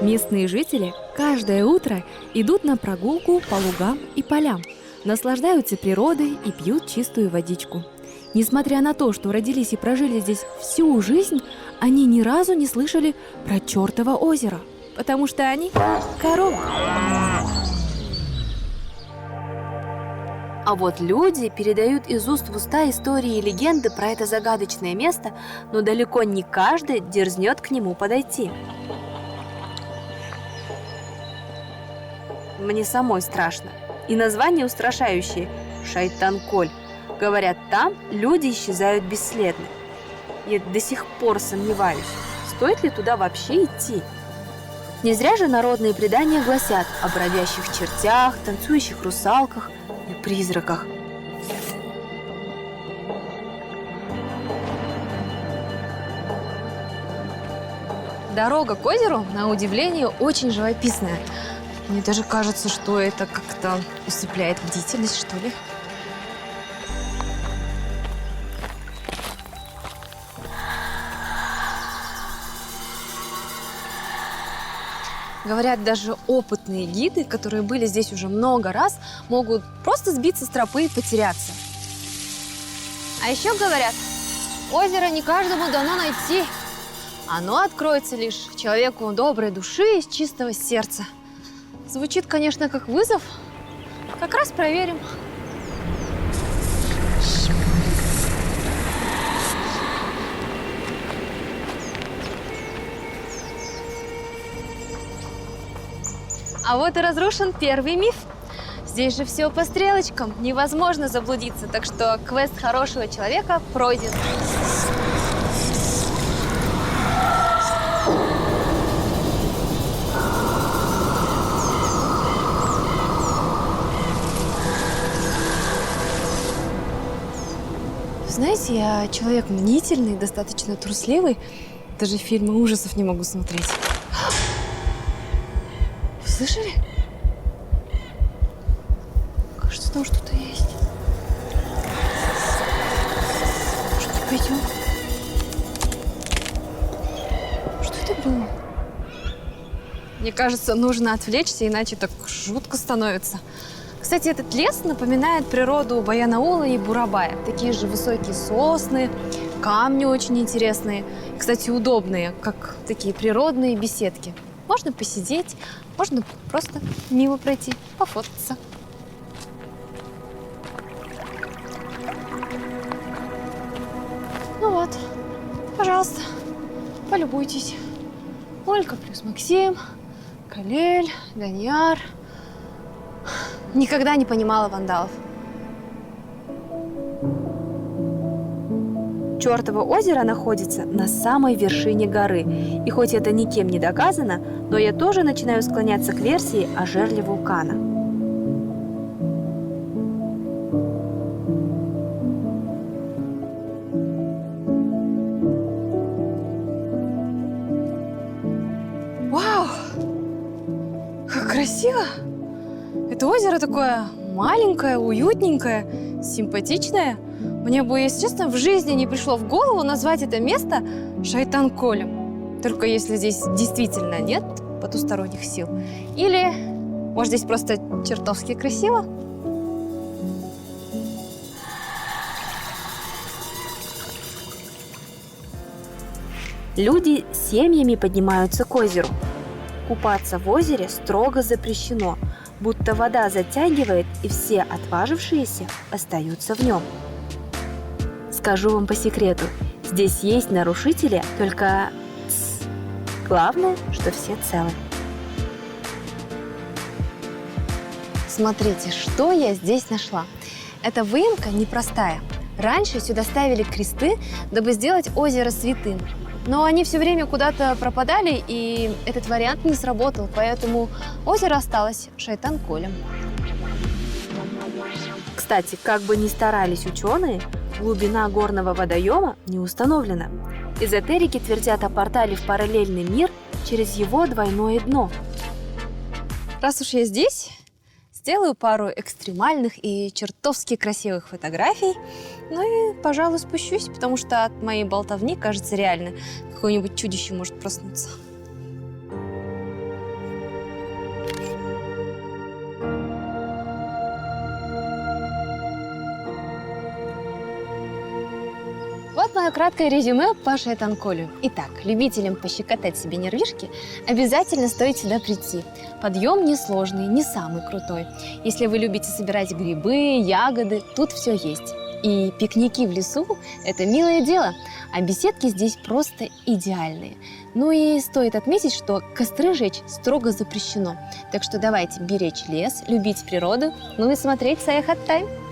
Местные жители каждое утро идут на прогулку по лугам и полям, наслаждаются природой и пьют чистую водичку. Несмотря на то, что родились и прожили здесь всю жизнь, они ни разу не слышали про чертово озеро, потому что они коровы. А вот люди передают из уст в уста истории и легенды про это загадочное место, но далеко не каждый дерзнет к нему подойти. Мне самой страшно. И название устрашающее – Шайтан-Коль. Говорят, там люди исчезают бесследно. Я до сих пор сомневаюсь, стоит ли туда вообще идти. Не зря же народные предания гласят о бродящих чертях, танцующих русалках и призраках. Дорога к озеру, на удивление, очень живописная. Мне даже кажется, что это как-то усыпляет бдительность, что ли. Говорят, даже опытные гиды, которые были здесь уже много раз, могут просто сбиться с тропы и потеряться. А еще говорят, озеро не каждому дано найти. Оно откроется лишь человеку доброй души и чистого сердца. Звучит, конечно, как вызов. Как раз проверим. А вот и разрушен первый миф. Здесь же все по стрелочкам, невозможно заблудиться, так что квест хорошего человека пройден. Знаете, я человек мнительный, достаточно трусливый. Даже фильмы ужасов не могу смотреть. Вы слышали? Кажется, там что-то есть. Может, пойдем? Что это было? Мне кажется, нужно отвлечься, иначе так жутко становится. Кстати, этот лес напоминает природу Баянаула и Бурабая. Такие же высокие сосны, камни очень интересные. Кстати, удобные, как такие природные беседки. Можно посидеть, можно просто мимо пройти, пофоткаться. Ну вот, пожалуйста, полюбуйтесь. Ольга плюс Максим, Калель, Даньяр. Никогда не понимала вандалов. Чертово озеро находится на самой вершине горы. И хоть это никем не доказано, но я тоже начинаю склоняться к версии о жерле вулкана. Вау! Как красиво! Это озеро такое маленькое, уютненькое, симпатичное. Мне бы, если честно, в жизни не пришло в голову назвать это место Шайтан-Колем. Только если здесь действительно нет потусторонних сил. Или, может, здесь просто чертовски красиво? Люди семьями поднимаются к озеру. Купаться в озере строго запрещено, будто вода затягивает, и все отважившиеся остаются в нем. Скажу вам по секрету, здесь есть нарушители, только главное, что все целы. Смотрите, что я здесь нашла. Эта выемка непростая. Раньше сюда ставили кресты, дабы сделать озеро святым. Но они все время куда-то пропадали, и этот вариант не сработал, поэтому озеро осталось Шайтан-Колем. Кстати, как бы ни старались ученые, глубина горного водоема не установлена. Эзотерики твердят о портале в параллельный мир через его двойное дно. Раз уж я здесь, сделаю пару экстремальных и чертовски красивых фотографий. Ну и, пожалуй, спущусь, потому что от моей болтовни, кажется, реально какое-нибудь чудище может проснуться. мое краткое резюме по Шайтанколю. Итак, любителям пощекотать себе нервишки обязательно стоит сюда прийти. Подъем несложный, не самый крутой. Если вы любите собирать грибы, ягоды, тут все есть. И пикники в лесу – это милое дело, а беседки здесь просто идеальные. Ну и стоит отметить, что костры жечь строго запрещено. Так что давайте беречь лес, любить природу, ну и смотреть Саяхат Тайм.